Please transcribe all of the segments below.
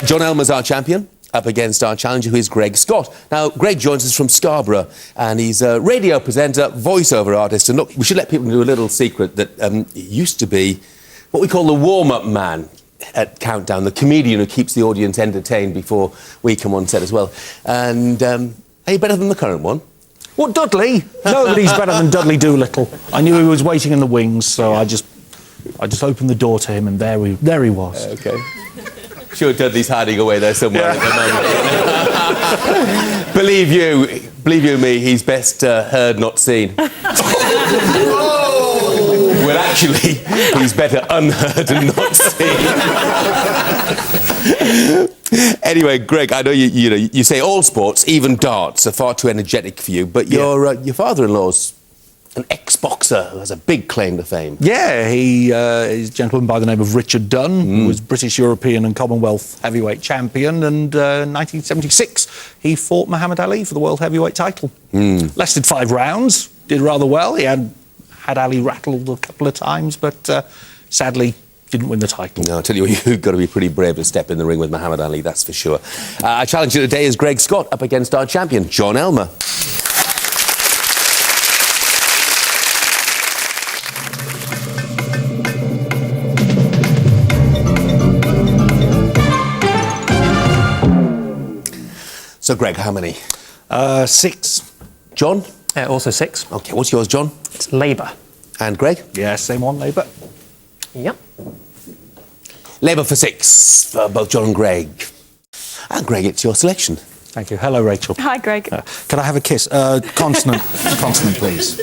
John Elmer's our champion, up against our challenger, who is Greg Scott. Now, Greg joins us from Scarborough, and he's a radio presenter, voiceover artist. And look, we should let people know a little secret that he used to be what we call the warm-up man at Countdown, the comedian who keeps the audience entertained before we come on set as well. And are you better than the current one? What, Dudley? Nobody's better than Dudley Doolittle. I knew he was waiting in the wings, so I just opened the door to him, and there he was. OK. Sure, Dudley's hiding away there somewhere at the moment. Believe you me, he's best heard, not seen. Well, actually, he's better unheard and not seen. Anyway, Greg, I know you say all sports, even darts, are far too energetic for you, but your father-in-law's an ex-boxer who has a big claim to fame. Yeah, he is a gentleman by the name of Richard Dunn, who was British, European and Commonwealth heavyweight champion, and in 1976 he fought Muhammad Ali for the world heavyweight title. Lasted 5 rounds, did rather well. He had Ali rattled a couple of times, but sadly didn't win the title. No, I tell you, you've got to be pretty brave to step in the ring with Muhammad Ali, that's for sure. Our challenger today is Greg Scott, up against our champion, John Elmer. So, Greg, how many? 6. John? Also 6. OK, what's yours, John? It's Labour. And Greg? Yeah, same one, Labour. Yep. Labour for 6, for both John and Greg. And Greg, it's your selection. Thank you. Hello, Rachel. Hi, Greg. Can I have a kiss? Consonant. Consonant, please.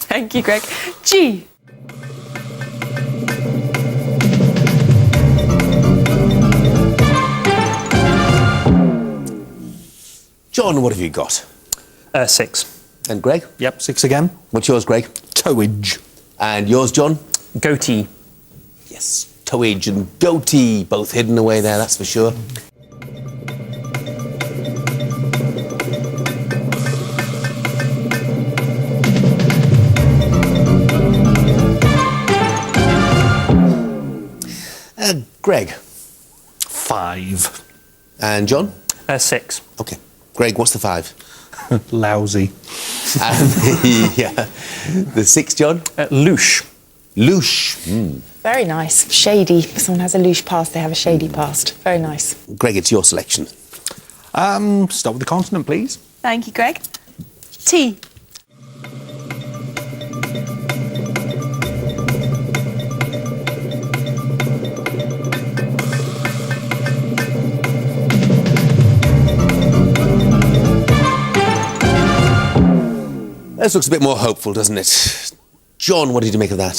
Thank you, Greg. G. John, what have you got? 6. And Greg? Yep, 6 again. What's yours, Greg? Towage. And yours, John? Goatee. Yes, towage and goatee, both hidden away there, that's for sure. Greg? 5. And John? 6. OK. Greg, what's the 5? Lousy. And the 6, John? Louche. Louche. Very nice. Shady. If someone has a louche past, they have a shady past. Very nice. Greg, it's your selection. Start with the consonant, please. Thank you, Greg. T. This looks a bit more hopeful, doesn't it? John, what did you make of that?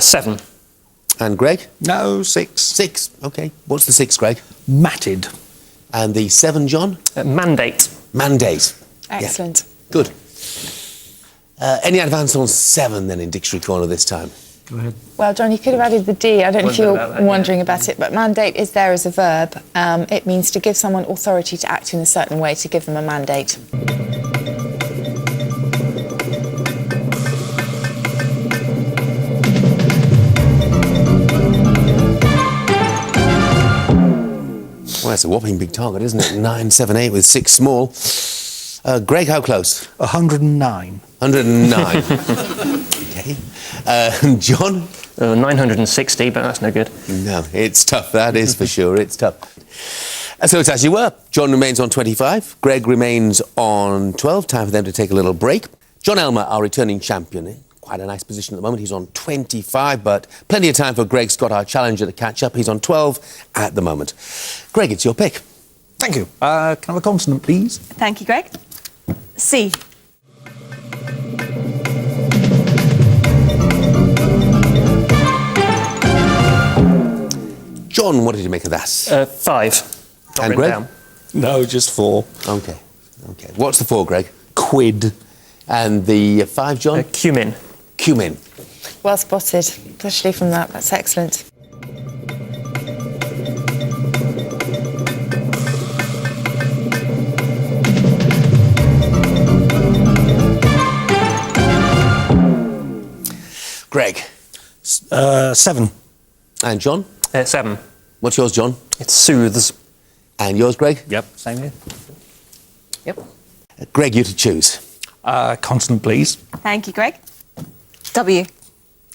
7. And Greg? No, 6. 6, OK. What's the 6, Greg? Matted. And the 7, John? Mandate. Mandate. Excellent. Yeah. Good. Any advance on 7, then, in Dictionary Corner this time? Go ahead. Well, John, you could have added the D. I don't know if you're wondering about it, but mandate is there as a verb. It means to give someone authority to act in a certain way, to give them a mandate. Well, that's a whopping big target, isn't it? 9, 7, 8 with 6 small. Greg, how close? 109. 109. OK. John? 960, but that's no good. No, it's tough, that is for sure. It's tough. So it's as you were. John remains on 25. Greg remains on 12. Time for them to take a little break. John Elmer, our returning champion, quite a nice position at the moment. He's on 25, but plenty of time for Greg Scott, our challenger, to catch up. He's on 12 at the moment. Greg, it's your pick. Thank you. Can I have a consonant, please? Thank you, Greg. C. John, what did you make of that? 5. And Greg? Down. No, just 4. OK. OK. What's the 4, Greg? Quid. And the 5, John? Cumin. Cumin. Well spotted, especially from that. That's excellent. Greg? 7. And John? 7. What's yours, John? It soothes. And yours, Greg? Yep, same here. Yep. Greg, you to choose. Consonant, please. Thank you, Greg. W.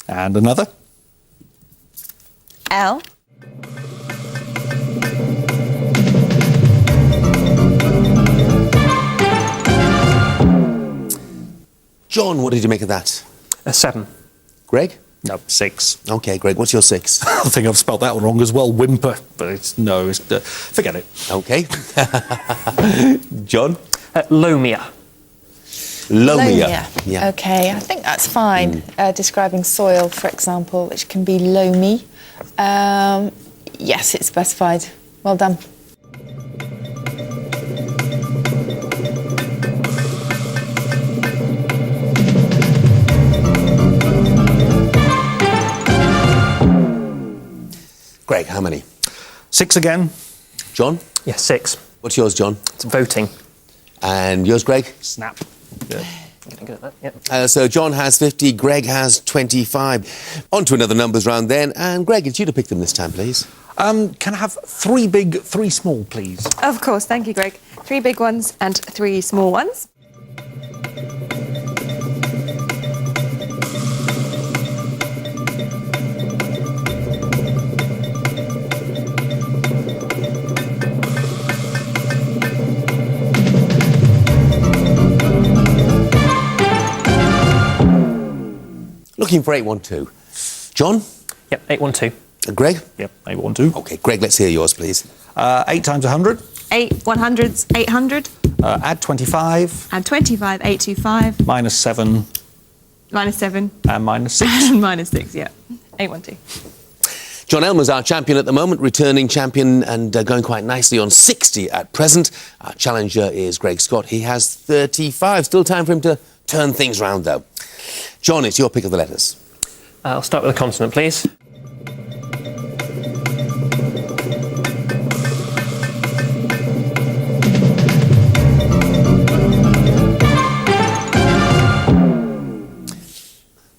And another. L. John, what did you make of that? A 7. Greg? No, 6. OK, Greg, what's your 6? I think I've spelt that one wrong as well. Whimper, but it's no. It's, forget it. OK. John? Lomia. Lomia. Yeah. OK, I think that's fine. Describing soil, for example, which can be loamy. Yes, it's specified. Well done. Greg, how many? 6 again. John? Yeah, 6. What's yours, John? It's voting. And yours, Greg? Snap. Yeah. Getting good at that, yeah. So John has 50, Greg has 25. On to another numbers round then. And Greg, it's you to pick them this time, please. Can I have 3 big, 3 small, please? Of course, thank you, Greg. 3 big ones and 3 small ones. Looking for 812. John? Yep, 812. And Greg? Yep, 812. OK, Greg, let's hear yours, please. 8 times 100. 8 100s, 800. Add 25. And 25, 825. Minus 7. Minus 7. And minus 6. And minus 6, yeah. 812. John Elmer's our champion at the moment, returning champion and going quite nicely on 60 at present. Our challenger is Greg Scott. He has 35. Still time for him to turn things round, though. John, it's your pick of the letters. I'll start with a consonant, please.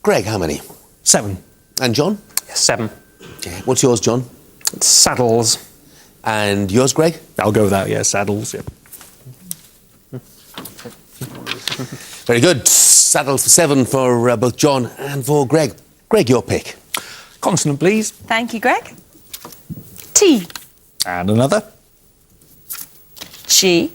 Greg, how many? 7. And John? Yeah, 7. Yeah. What's yours, John? It's saddles. And yours, Greg? I'll go with that, yeah. Saddles, yeah. Very good. Saddles for 7 for both John and for Greg. Greg, your pick. Consonant, please. Thank you, Greg. T. And another. G.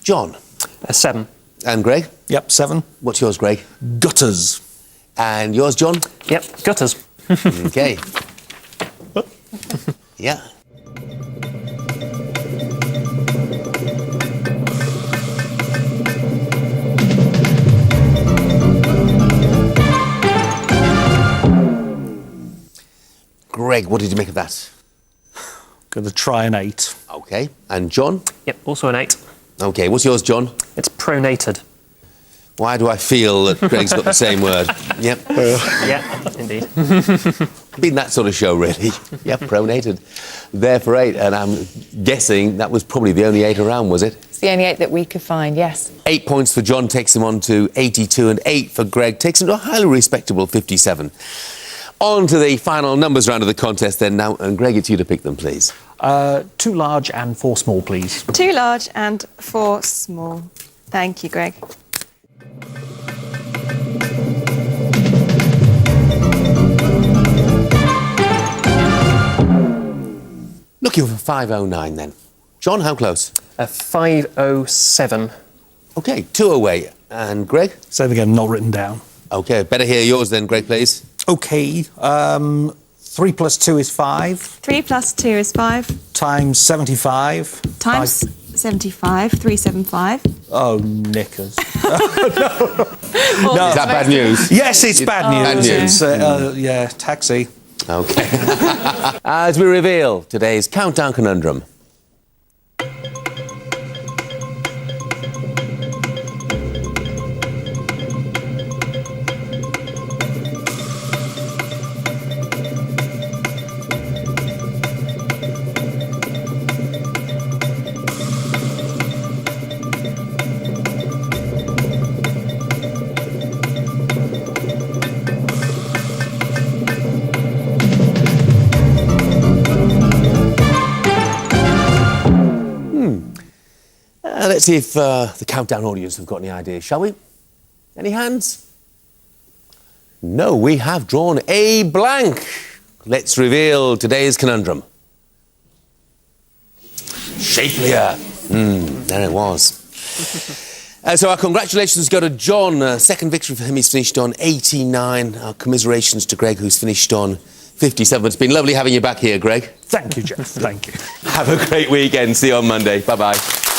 John. A 7. And Greg? Yep, 7. What's yours, Greg? Gutters. And yours, John? Yep, gutters. OK. Yeah. Greg, what did you make of that? Going to try an 8. OK. And John? Yep, also an 8. OK. What's yours, John? It's pronated. Why do I feel that Greg's got the same word? Yep. Yeah, indeed. Been that sort of show, really. Yep, pronated. There for 8, and I'm guessing that was probably the only 8 around, was it? It's the only 8 that we could find, yes. 8 points for John takes him on to 82, and 8 for Greg takes him to a highly respectable 57. On to the final numbers round of the contest then now, and Greg, it's you to pick them, please. 2 large and 4 small, please. 2 large and 4 small. Thank you, Greg. Looking for 509 then. John, how close? A 507. OK, 2 away. And Greg? Same again, not written down. OK, better hear yours then, Greg, please. OK. 3 plus 2 is 5. 3 plus 2 is 5. Times 75. Times 75, 375. Oh, knickers. No. Is that bad news? Yes, it's bad news. Bad news. It's, yeah, taxi. OK. As we reveal today's Countdown Conundrum. Let's see if the Countdown audience have got any ideas, shall we? Any hands? No, we have drawn a blank. Let's reveal today's conundrum. Shapelier. There it was. So our congratulations go to John. Second victory for him. He's finished on 89. Our commiserations to Greg, who's finished on 57. It's been lovely having you back here, Greg. Thank you, Jeff. Thank you. Have a great weekend. See you on Monday. Bye-bye.